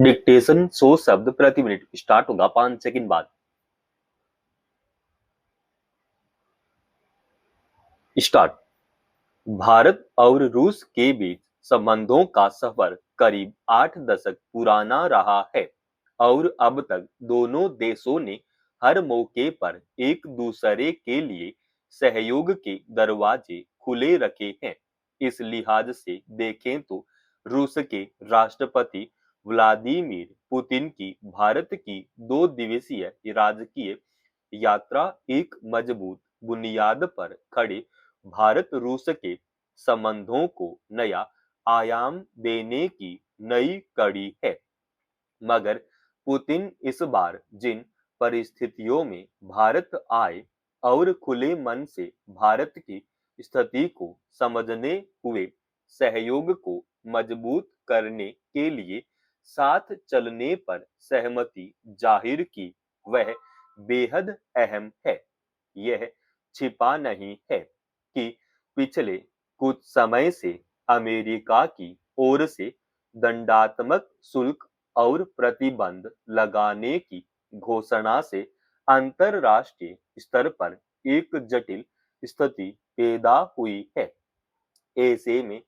Dictation 100 शब्द प्रति minute start होगा 5 सेकंड बाद। स्टार्ट। भारत और रूस के बीच संबंधों का सफर करीब 8 दशक पुराना रहा है और अब तक दोनों देशों ने हर मौके पर एक दूसरे के लिए सहयोग के दरवाजे खुले रखे हैं। इस लिहाज से देखें तो रूस के राष्ट्रपति व्लादिमीर पुतिन की भारत की 2 दिवसीय राजकीय यात्रा एक मजबूत बुनियाद पर खड़े भारत रूस के संबंधों को नया आयाम देने की नई कड़ी है। मगर पुतिन इस बार जिन परिस्थितियों में भारत आए और खुले मन से भारत की स्थिति को समझने हुए सहयोग को मजबूत करने के लिए साथ चलने पर सहमति जाहिर की, वह बेहद अहम है। यह छिपा नहीं है कि पिछले कुछ समय से अमेरिका की ओर से दंडात्मक शुल्क और प्रतिबंध लगाने की घोषणा से अंतरराष्ट्रीय स्तर पर एक जटिल स्थिति पैदा हुई है। ऐसे में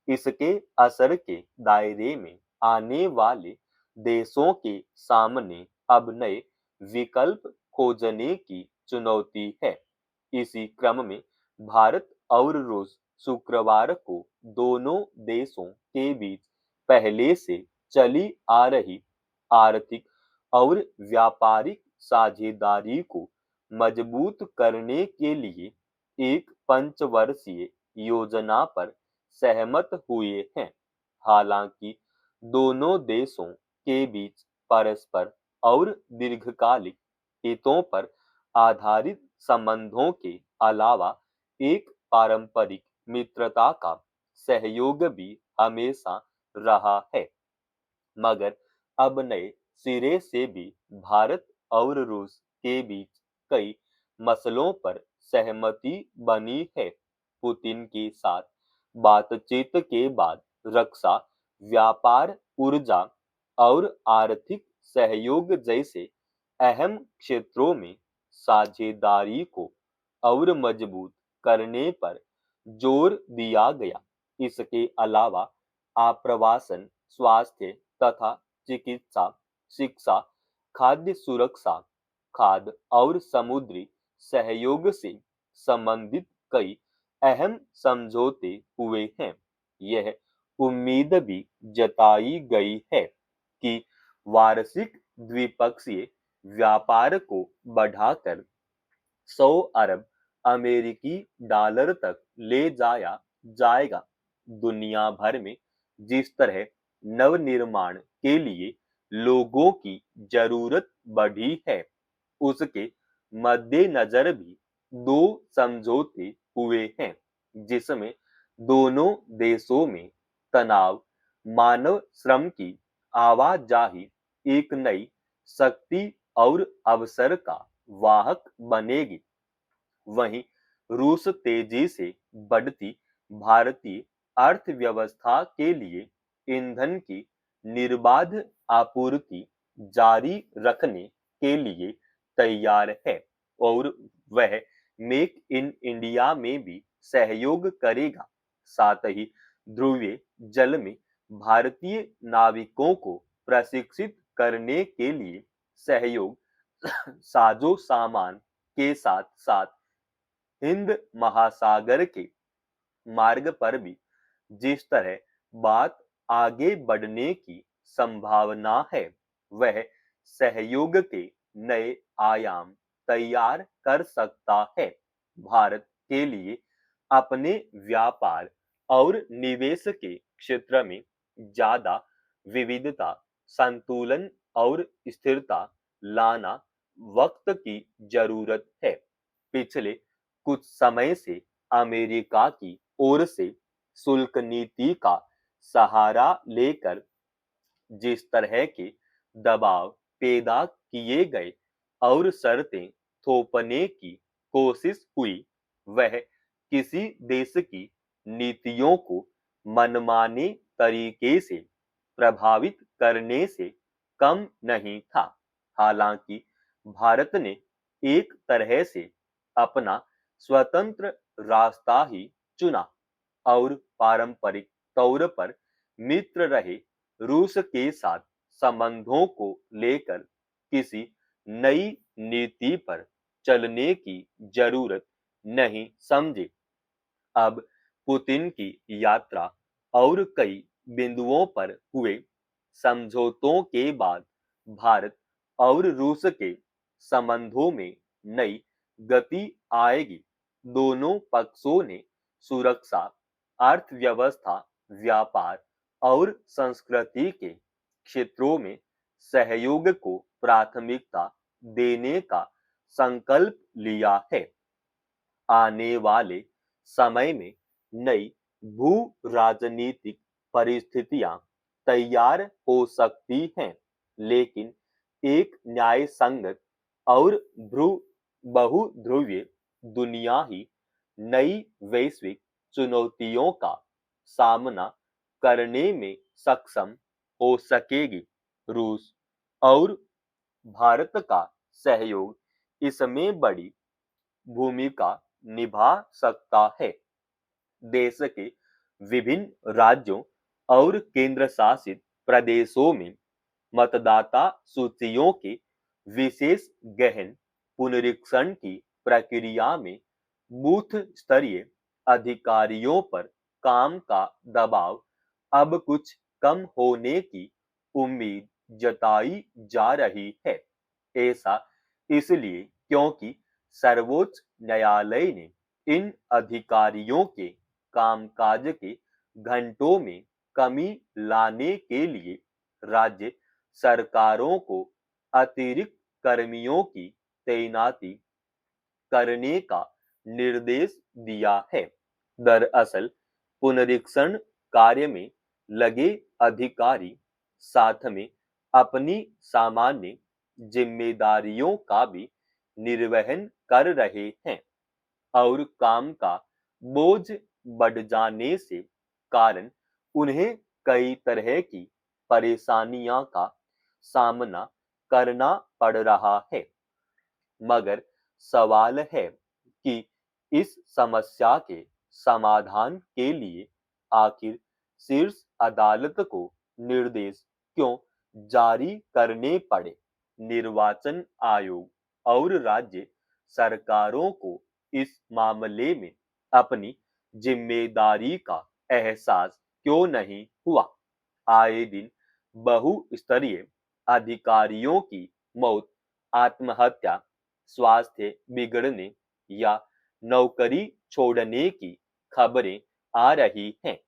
इसके असर के दायरे में आने वाले देशों के सामने अब नए विकल्प खोजने की चुनौती है। इसी क्रम में भारत और रूस शुक्रवार को दोनों देशों के बीच पहले से चली आ रही आर्थिक और व्यापारिक साझेदारी को मजबूत करने के लिए एक पंचवर्षीय योजना पर सहमत हुए हैं। हालांकि दोनों देशों के बीच परस्पर और दीर्घकालिक हितों पर आधारित संबंधों के अलावा एक पारंपरिक मित्रता का सहयोग भी हमेशा रहा है। मगर अब नए सिरे से भी भारत और रूस के बीच कई मसलों पर सहमति बनी है। पुतिन के साथ बातचीत के बाद रक्षा, व्यापार, ऊर्जा और आर्थिक सहयोग जैसे अहम क्षेत्रों में साझेदारी को और मजबूत करने पर जोर दिया गया। इसके अलावा आप्रवासन, स्वास्थ्य तथा चिकित्सा, शिक्षा, खाद्य सुरक्षा, खाद्य और समुद्री सहयोग से संबंधित कई अहम समझौते हुए हैं। यह उम्मीद भी जताई गई है कि वार्षिक द्विपक्षीय व्यापार को बढ़ाकर 100 अरब अमेरिकी डॉलर तक ले जाया जाएगा। दुनिया भर में जिस तरह नवनिर्माण के लिए लोगों की जरूरत बढ़ी है, उसके मद्देनजर भी 2 समझौते हुए हैं, जिसमें दोनों देशों में तनाव, मानव श्रम की आवाजाही एक नई शक्ति और अवसर का वाहक बनेगी। वहीं रूस तेजी से बढ़ती भारतीय अर्थव्यवस्था के लिए ईंधन की निर्बाध आपूर्ति जारी रखने के लिए तैयार है और वह मेक इन इंडिया में भी सहयोग करेगा। साथ ही ध्रुवीय जल में भारतीय नाविकों को प्रशिक्षित करने के लिए सहयोग साजो सामान के साथ साथ हिंद महासागर के मार्ग पर भी जिस तरह बात आगे बढ़ने की संभावना है, वह सहयोग के नए आयाम तैयार कर सकता है। भारत के लिए अपने व्यापार और निवेश के क्षेत्र में ज्यादा विविधता, संतुलन और स्थिरता लाना वक्त की जरूरत है। पिछले कुछ समय से अमेरिका की ओर से शुल्क नीति का सहारा लेकर जिस तरह के दबाव पैदा किए गए और शर्तें थोपने की कोशिश हुई, वह किसी देश की नीतियों को मनमाने तरीके से प्रभावित करने से कम नहीं था। हालांकि भारत ने एक तरह से अपना स्वतंत्र रास्ता ही चुना और पारंपरिक तौर पर मित्र रहे रूस के साथ संबंधों को लेकर किसी नई नीति पर चलने की जरूरत नहीं समझी। अब पुतिन की यात्रा और कई बिंदुओं पर हुए समझौतों के बाद भारत और रूस के संबंधों में नई गति आएगी। दोनों पक्षों ने सुरक्षा, अर्थव्यवस्था, व्यापार और संस्कृति के क्षेत्रों में सहयोग को प्राथमिकता देने का संकल्प लिया है। आने वाले समय में नई भू राजनीतिक परिस्थितियां तैयार हो सकती हैं, लेकिन एक न्याय संगत और बहुध्रुवीय दुनिया ही नई वैश्विक चुनौतियों का सामना करने में सक्षम हो सकेगी। रूस और भारत का सहयोग इसमें बड़ी भूमिका निभा सकता है। देश के विभिन्न राज्यों और केंद्र शासित प्रदेशों में मतदाता सूचियों के विशेष गहन पुनरीक्षण की प्रक्रिया में बूथ स्तरीय अधिकारियों पर काम का दबाव अब कुछ कम होने की उम्मीद जताई जा रही है। ऐसा इसलिए क्योंकि सर्वोच्च न्यायालय ने इन अधिकारियों के कामकाज के घंटों में कमी लाने के लिए राज्य सरकारों को अतिरिक्त कर्मियों की तैनाती करने का निर्देश दिया है। दरअसल पुनरीक्षण कार्य में लगे अधिकारी साथ में अपनी सामान्य जिम्मेदारियों का भी निर्वहन कर रहे हैं और काम का बोझ बढ़ जाने से कारण उन्हें कई तरह की परेशानियों का सामना करना पड़ रहा है। मगर सवाल है कि इस समस्या के समाधान के लिए आखिर शीर्ष अदालत को निर्देश क्यों जारी करने पड़े। निर्वाचन आयोग और राज्य सरकारों को इस मामले में अपनी जिम्मेदारी का एहसास क्यों नहीं हुआ। आए दिन बहुस्तरीय अधिकारियों की मौत, आत्महत्या, स्वास्थ्य बिगड़ने या नौकरी छोड़ने की खबरें आ रही हैं।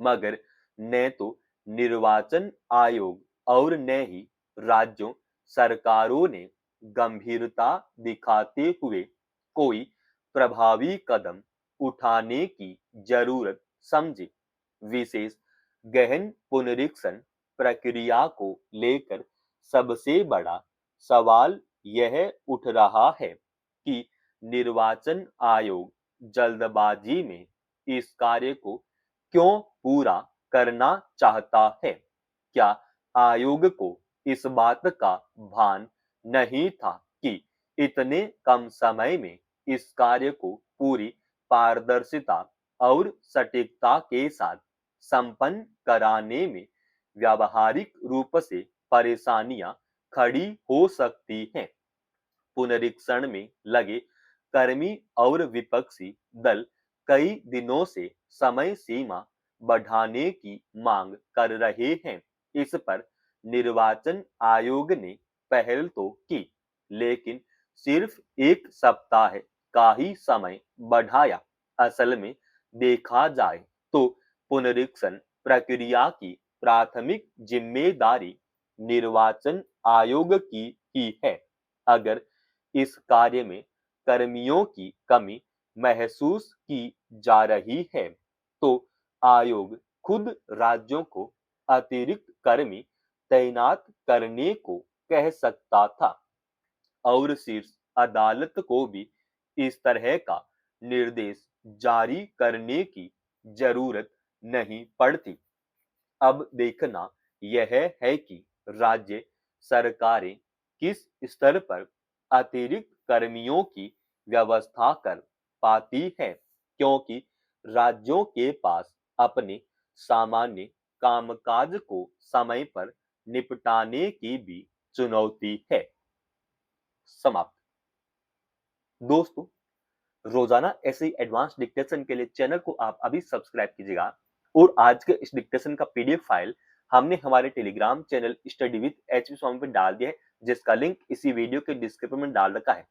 मगर न तो निर्वाचन आयोग और न ही राज्यों सरकारों ने गंभीरता दिखाते हुए कोई प्रभावी कदम उठाने की जरूरत समझी। विशेष गहन पुनरीक्षण प्रक्रिया को लेकर सबसे बड़ा सवाल यह उठ रहा है कि निर्वाचन आयोग जल्दबाजी में इस कार्य को क्यों पूरा करना चाहता है। क्या आयोग को इस बात का भान नहीं था कि इतने कम समय में इस कार्य को पूरी पारदर्शिता और सटीकता के साथ संपन्न कराने में व्यावहारिक रूप से परेशानियां खड़ी हो सकती हैं। पुनरीक्षण में लगे कर्मी और विपक्षी दल कई दिनों से समय सीमा बढ़ाने की मांग कर रहे हैं। इस पर निर्वाचन आयोग ने पहल तो की, लेकिन सिर्फ एक सप्ताह का ही समय बढ़ाया। असल में देखा जाए तो पुनरीक्षण प्रक्रिया की प्राथमिक जिम्मेदारी निर्वाचन आयोग की ही है। अगर इस कार्य में कर्मियों की कमी महसूस की जा रही है, तो आयोग खुद राज्यों को अतिरिक्त कर्मी तैनात करने को कह सकता था और शीर्ष अदालत को भी इस तरह का निर्देश जारी करने की जरूरत नहीं पड़ती। अब देखना यह है कि राज्य सरकारें किस स्तर पर अतिरिक्त कर्मियों की व्यवस्था कर पाती है, क्योंकि राज्यों के पास अपने सामान्य कामकाज को समय पर निपटाने की भी चुनौती है। समाप्त। दोस्तों, रोजाना ऐसे ही एडवांस डिक्टेशन के लिए चैनल को आप अभी सब्सक्राइब कीजिएगा और आज के इस डिक्टेशन का पीडीएफ फाइल हमने हमारे Telegram channel study with HP Swami पर डाल दिया है, जिसका लिंक इसी वीडियो के डिस्क्रिप्शन में डाल रखा है।